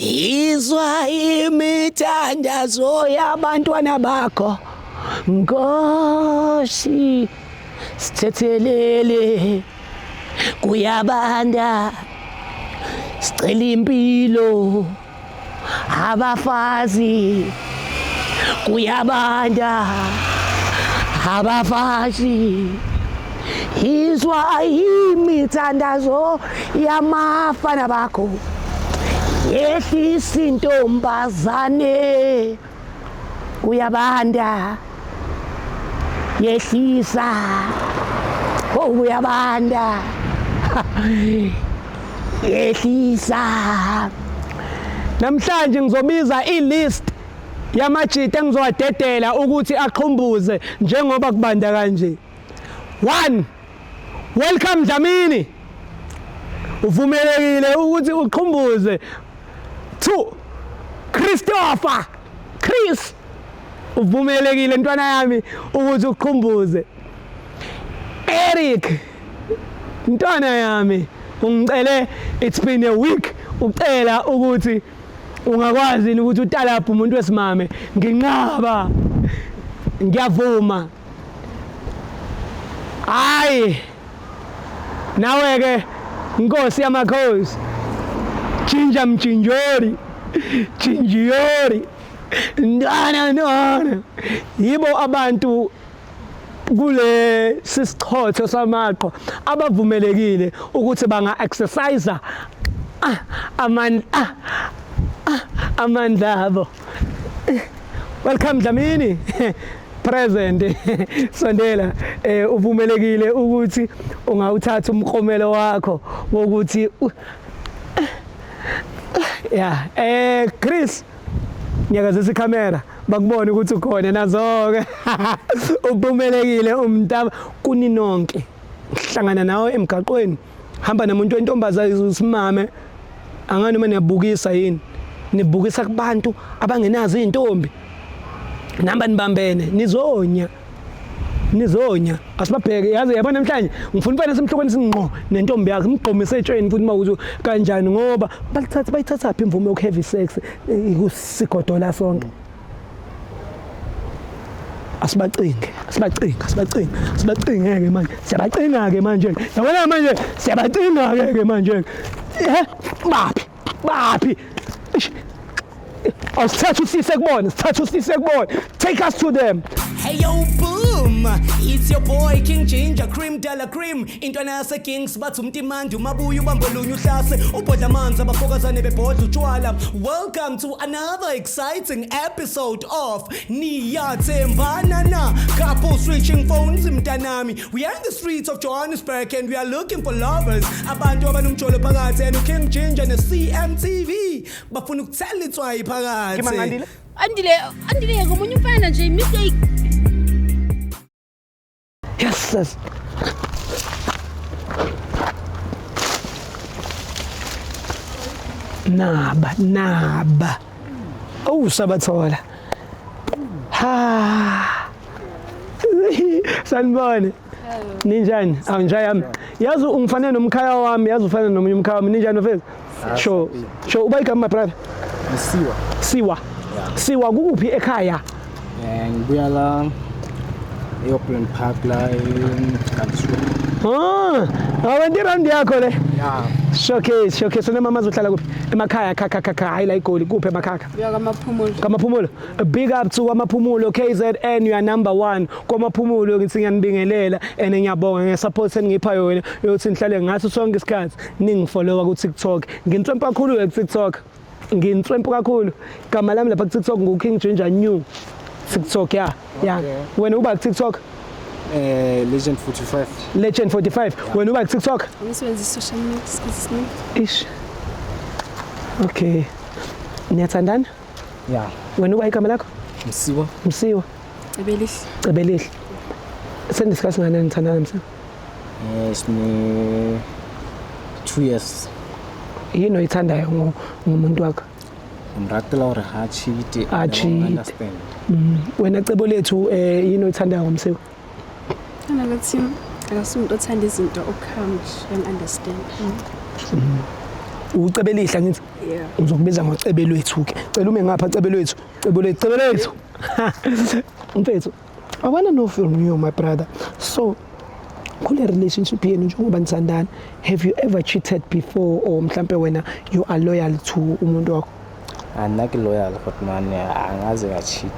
izwa imithandazo yabantwana bakho Nkosi sithethelele kuyabanda sicela impilo abafazi kuyabanda abafazi izwa imithandazo yamafana bakho yehlisa intombazane kuyabanda yehlisa kuyabanda yehlisa namhlanje ngizobiza ilist yamajita engizowadedela ukuthi aqhumbuze njengoba kubanda kanje 1 Welcome Dlamini uvumelekile ukuthi uqhumbuze 2 Christopher Chris uvumelekile ntwana yami ukuthi uqhumbuze Eric ntwana yami ungicele it's been a week ucela ukuthi ungakwazi ukuthi utalapha umuntu wesimame nginqaba ngiyavuma hayi nawe ke Nkosi yamakhosi Jinja Mjinjori Jinjiyori Ndana yibo abantu kule sisichotho samaqo abavumelekile ukuthi banga exercise amandla abo welcome Dlamini present sondela uvumelekile ukuthi ungawuthatha umkromelo wakho wokuthi yeah Chris nyakazisa ikamera bakubona ukuthi ukhona nazo-ke uvumelekile umntaba kuninonke hlangana nawe emgaqweni hamba nomuntu wentombazane usimame angani uma niyabukisa yini nibukisa kubantu abangenazo izintombi namba nibambene nizonya asibabheke yazi yabona namhlanje ngifuna ufana semhlokweni sinqo nentombi yakhe imgqomise etsheni futhi mawuthi kanjani ngoba bayithatha phi imvume yokuheavy sex kusigodola sonke asibacinge manje siyabacinga ke manje yabona manje siyabacinga ke manje baphi Sithathu sisekubona take us to them. Hey yo boom, it's your boy King Ginger Cream Della Cream intwana yase Kings bathi umtimandi umabuya ubambolunye uhlase ubhodla amanzi abafokazane bebhodla utshwala. Welcome to another exciting episode of Niyathembana na couple switching phones mntanami. We are in the streets of Johannesburg and we are looking for lovers abantu abanomjolo phakathi and King Ginger ne CMTV bafuna ukuthela itswayi phakathi. Andile ngomunye umfana nje mistake. Yes. Naba. Oh sabathola. Ha. Sanibone. Ninjani? Awunjayami. Yazi ungifana nomkhaya wami, yazi ufana nomunye umkhaya wami ninjani mfethu? Sho ubayigama my brother. Siwa kukuphi ekhaya? Ngibuya la eOakland Park la eGansford. Abantu irandi yakho le? Yeah. Showcase mama zohlala kuphi? Emakhaya khakha hayi la igoli kuphi emakhaya? Uya Kamaphumulo. A big up to Kamaphumulo KZN you are number 1. Kamaphumulo ngithi ngiyanibingelela and ngiyabonga ngesupport engipha yona yokuthi nihlale ngaso sonke isikhathi ningifollowa ku TikTok. Ngintswempa kakhulu ku TikTok. Ngintswempa kakhulu. Igama lami lapha ku TikTok nguKing Ginger New. TikTok yeah. Wena uba ku TikTok? Legend 45. Legend 45. Wena uba ku TikTok? Ngisebenzisa social media skills. Ish. Okay. Niyathandana? Yeah. Wena uba igama lakho? Msiwa. Cebelihle. Sendisikhathi ngane nithandana msa? Sine 2 years. Yini oyithandayo ngomuntu wakho? Umratela or hachite. Understand. Wena cebo lethu yini oyithandayo ngomsiwa? Ngathi akasumuntu othanda izinto okuhambi and understand. ucebe lihla ngithi Yeah. ngizokubiza ngocebe lwethu ke cela ume ngapha cebe lwethu mfethu I want to know from you my brother so kule relationship yenu njengoba nithandana have you ever cheated before or mhlambe wena you are loyal to umuntu wakho Anaki loyal but man angaze ngacheat.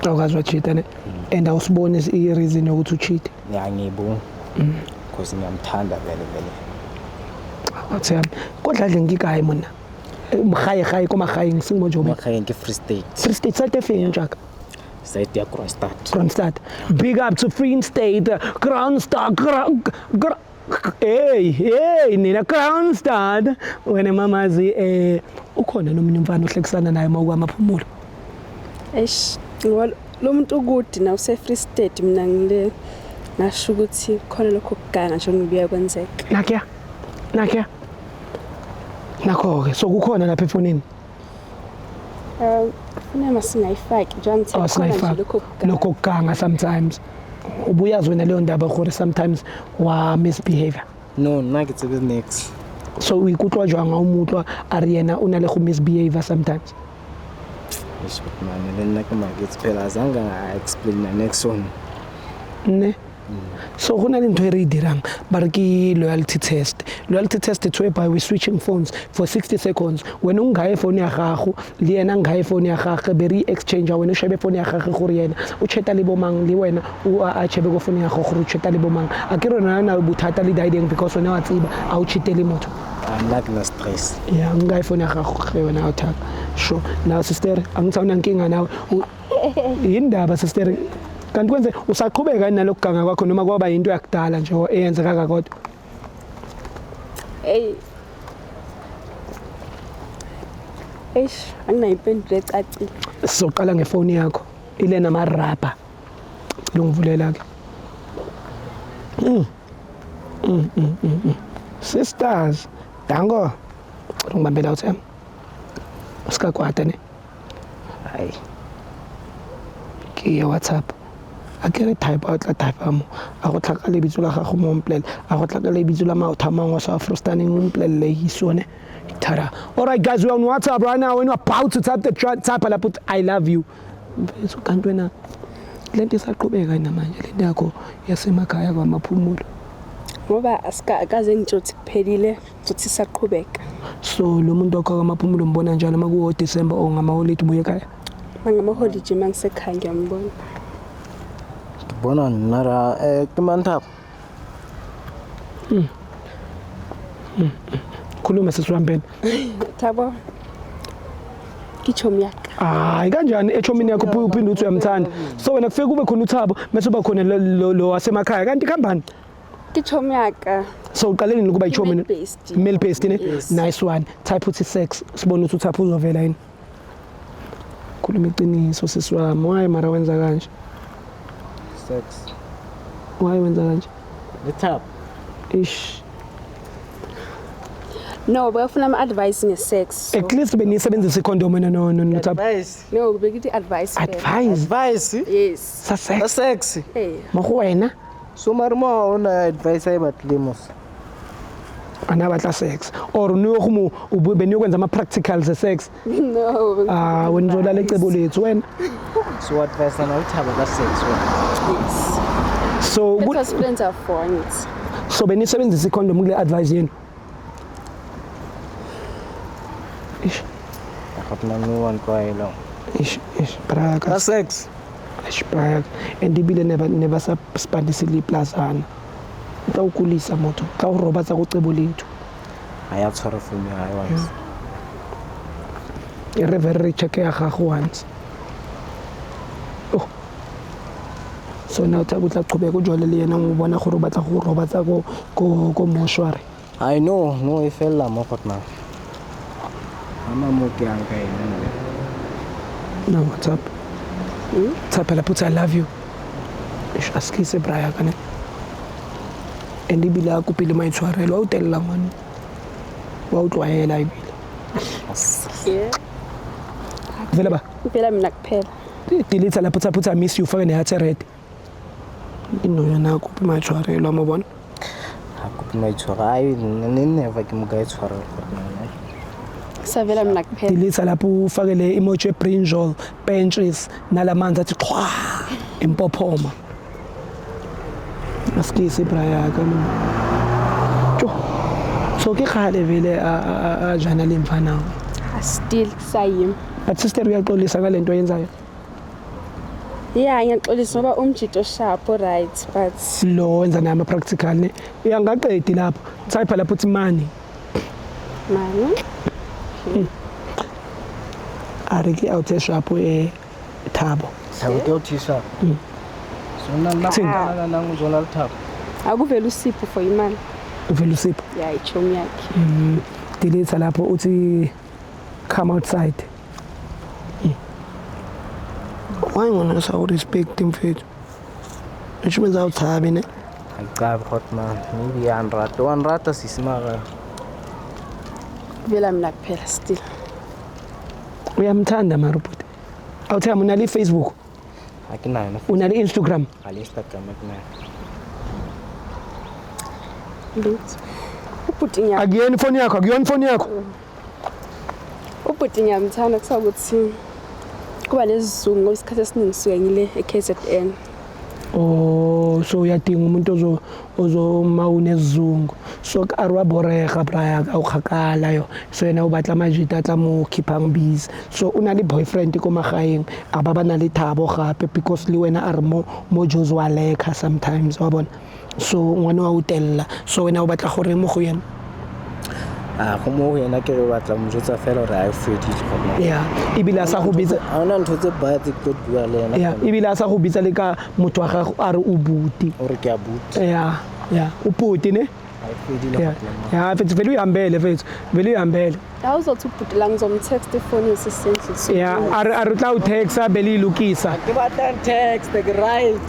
awukazi wacheata ne and awusibone i-reason yokuthi ucheat Ngiyangibona. Because ngiyamthanda vele. wathi kodwa dle ngikayi mina mhayi komhayi ngisimo nje Makhaya nke Free State. Free State salt efini njaka Site ya Kroonstad. Kroonstad big up to Free State Kroonstad hey nina Kroonstad wena mamazi ukhona nomunye umfana ohlekisana naye mawukwamaphumulo Eish, ngoba lo muntu ukuthi na use Free State mina ngile ngasho ukuthi khona lokho kuganga nje ngibuya kwenzeka. nakya nakho-ke so kukhona lapha efonini Funa masingayifaki njengoba khona nje sinayifaka lokho kuganga. lokho kuganga sometimes ubuyazi wena leyo ndaba gore sometimes wa misbehavior No, naki tsebe next. so o ikutlwa jwang o mutlwa a re yena o na le go misbehavior sometimes Ish but man le nna ke magetse phela azange I explain the next one. ne so go na le ntho e re e dirang ba re ke loyalty test it's whereby we switching phones for 60 seconds wena o ngaye phone ya gago le yena ngaye phone ya gagwe be re exchange wena o shebe phone ya gagwe gore yena o cheta le bomang le wena o a chebe go phone ya gago gore o cheta le bomang a ke rona na bothata le diding because wena wa tsiba a o chitele motho I'm not na stress. ya ngaye phone ya gago ge wena o thaka sure now sister angitsauna nkinga nawe indaba sister kanti kwenze usaqhubeka nalokuganga kwakho noma kwaba into yakudala nje eyenzeka kodwa Eish, anginayipendulo ecacile. sizoqala ngefoni yakho ile namarabha lungivulela ke sisters dango ngibambela uthema sikakwata ne Hayi. ke ya WhatsApp a ke re type out la type mo a go tlhaka le bitso la gago mo mplela a go tlhaka le bitso la maotha mangwe sa Afrostaning mo mplela hisone tara all right guys we are on WhatsApp right now when you're about to type the type la put I love you so kanti wena lento isaqhubeka namanje lento yakho yasemakhaya kwamaphumulo Ngoba asikaze ngitshothi kuphelile, futhi saqhubeka. so lo muntu wakho kwamaphumulo mbona njalo makuwo December o ngama holiday buye ekhaya Mangama holiday mangisekhaya ngiyambona. Bona nara ke mantap. khuluma sesiwambeni Thabo. Kichomi yaka. hayi kanjani echomini yakho uphinde uthi uyamthanda so wena kufike kube khona uThabo bese uba khona lo wasemakhaya kanti khambani Kichomi yaka. so uqaleni ukuba ichomi Male-based. male based ne Yes. nice one type uthi sex sibone ukuthi uThabo uzovela yini khuluma iqiniso sisiwami why mara wenza kanje Sex. why wenza kanje The top. ish No, bayafuna ama-advice nge-sex. So. at least benisebenzisa icondom wena no Thabo Advice. No, bekithi advice. advice Advice. Yes. sa sex Sex. Hey. mo go wena So marmo ona advice ay batlemos. ana batla sex or no go mo beniyokwenza ama practicals e sex No. wena uzolala ecebo lethu wena So advice na uthaba ka sex wena. Yes. so It was plans of phones. so benisebenzisa icondom kule advice yenu ish Akapna no one kwa long. ish braka Sex. ish braka and ibile never spandisile plazana utawukulisa motho ka o roba tsa go cebo lethu Aya tshwara for me I want. e re very check ya gago once oh so now tsa go tla qhubeka o jwale le yena o bona gore o batla go roba tsa go moshware I know no e fela mo gotna. Ama mo ke anka ene. no what's up tsapela put I love you ish askise braya kana and ibile a kopile maitshwarelo wa o tella ngwana wa o tlwaela ibile Yeah. vela ba Phela mina kuphela. delete la put I miss you faka ne heart red ino yana kopi maitshwarelo mo bona Akupna itshwara ay never ke mo ga itshwara gotna. Kusavela mina kuphela. Dilitha lapho ufake le emoji brinjol, benches nalamanzi athi qhwa impophoma. Askisi braya kama. Jo. So ke khale vele a jana le mfana. Still sayim. But sister uyaxolisa ngalento oyenzayo. Yeah, ngiyaxolisa ngoba umjito sharp right but Lo wenza nama practical ne. Uyangaqedi lapho. Type lapho uthi money. mani. Ari ke awuthe shapho Thabo. Sawutothisha. Sona la ngizona lithabo. Akuvela usipho for imali. Uvela usipho. Yeah, ichomi yakhe. Dilitha lapho uthi come outside. Why ngona sawu respect mfethu? Ngisho uthabe ne. Ayicabi hot man. Maybe 100 sisimaka. Vela mina kuphela still. Uyamthanda marubhuti. Awuthama unali Facebook, Akinayo. unali Instagram. Ali Instagram akinayo. Lut. Ubhuti Akuyeni phone yakho, akuyona phone yakho. Ubhuti ngiyamthanda kusakuthi kuba nesizungu ngoba isikhathi esiningi suka ngile eKZN. Oh, so uyadinga umuntu ozoma unesizungu. So arwaborega braya awukhakala yo. So yena ubatla majita tla mo khipha ngibizi. So unali boyfriend ko magaeng ababa na le Thabo gape because le wena are mo Jozwa lekha sometimes wabona. So ngwana wa utella. So wena o batla gore mo go yena. Go mo yena ke re batla mojotsa fela gore a fedile gona. Yeah, ibila sa go bitsa. A ona ntho tse bad tse go bua le yena. Yeah, ibila sa go bitsa le ka motho wa gago a re o buti. O re ke a buti. Yeah, uputi ne? A fedile Yeah. gona. Yeah, fethu vele uyambele fethu. Vele uyambele. Awuzothi ubhuti la ngizomtext ifoni yesisendle. Yeah, are tla u text bele ilukisa. Ke batla text ke right.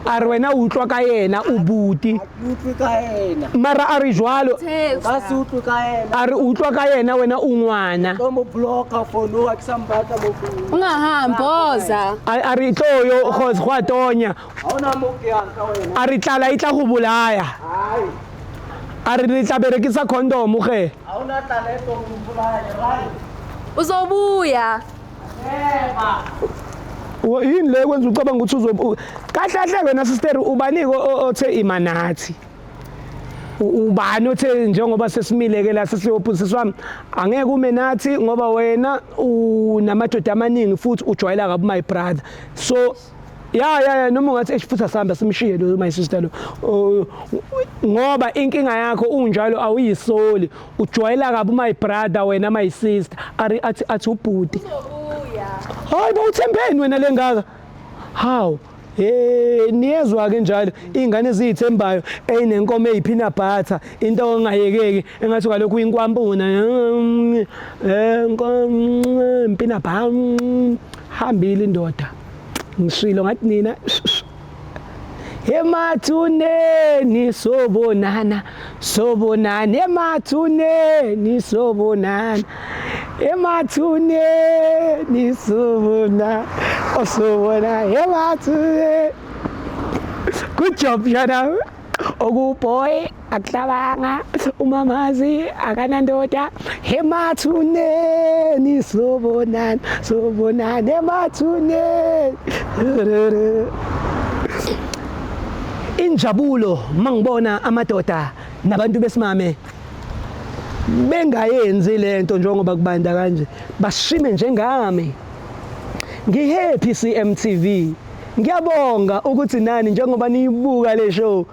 Are wena o utlwa ka yena o buti. Utlwe ka yena. Mara are jwalo, Ba se utlwe ka yena. are utlwa ka yena wena o ngwana. Lo mo blocka phone o akisambata mo phone. Ungahamboza. Are tloyo cause gwa tonya. Ha ona mo ke yang ka wena. Are tlala itla go bolaya. Hai. Are re tla berekisa condom ge. Ha ona talento mo bolaya right. Uzobuya. Yini le kwenza ucabanga ukuthi uzobu kahle wena sister ubaniko othe imanathi. Ubani othe njengoba sesimileke la sesiyophuthisa wami angeke ume nathi ngoba wena unamadoda amaningi futhi ujwayela kabi my brother. So yeah noma ungathi esifutha sihamba simshiye lo my sister lo ngoba inkinga yakho unjalo awuyisoli ujwayela kabi my brother wena my sister ari athi ubhuti. Hayi bawuthembeni wena lengaka. How? Niyezwa ke njalo ingane ezithembayo eyinenkomo eyiphina butter into ongayekeki engathi kalokhu inkwampuna impina bam hambile indoda ngishilo ngathi nina emathuneni sobonana emathuneni sobonana emathuneni sobona osobona emathuneni. Good job Shana. Okuboy akuhlabanga umamazi akanandoda emathuneni sobonana emathuneni. Injabulo mangibona amadoda nabantu besimame bengayenzi lento njengoba kubanda kanje bashime njengami. Ngihappy CMTV. Ngiyabonga ukuthi nani njengoba niyibuka le show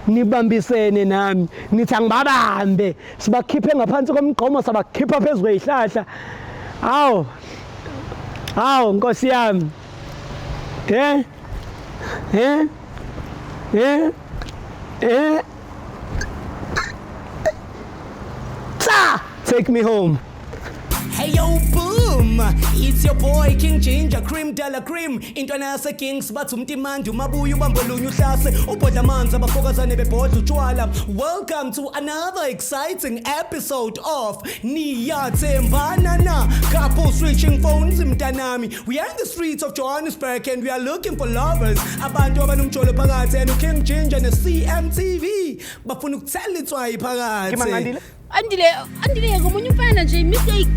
nibambisene nami nithi angibabambe sibakhiphe ngaphansi komgqomo sabakhipha phezulu kwezihlahla. Hawo Nkosi yami. Take me home. Hey yo boom, it's your boy King Ginger Cream Della Cream. Intwana yase Kings bathi umtimandi umabuya ubambolunye uhlase ubhodla amanzi abafokazane bebhodla utshwala. Welcome to another exciting episode of Niyathembana na couple switching phones mntanami. We are in the streets of Johannesburg and we are looking for lovers. Abantu abanomjolo phakathi and King Ginger ne CMTV bafuna ukuthela itswayi phakathi. Andile ngomunye umfana nje mistake.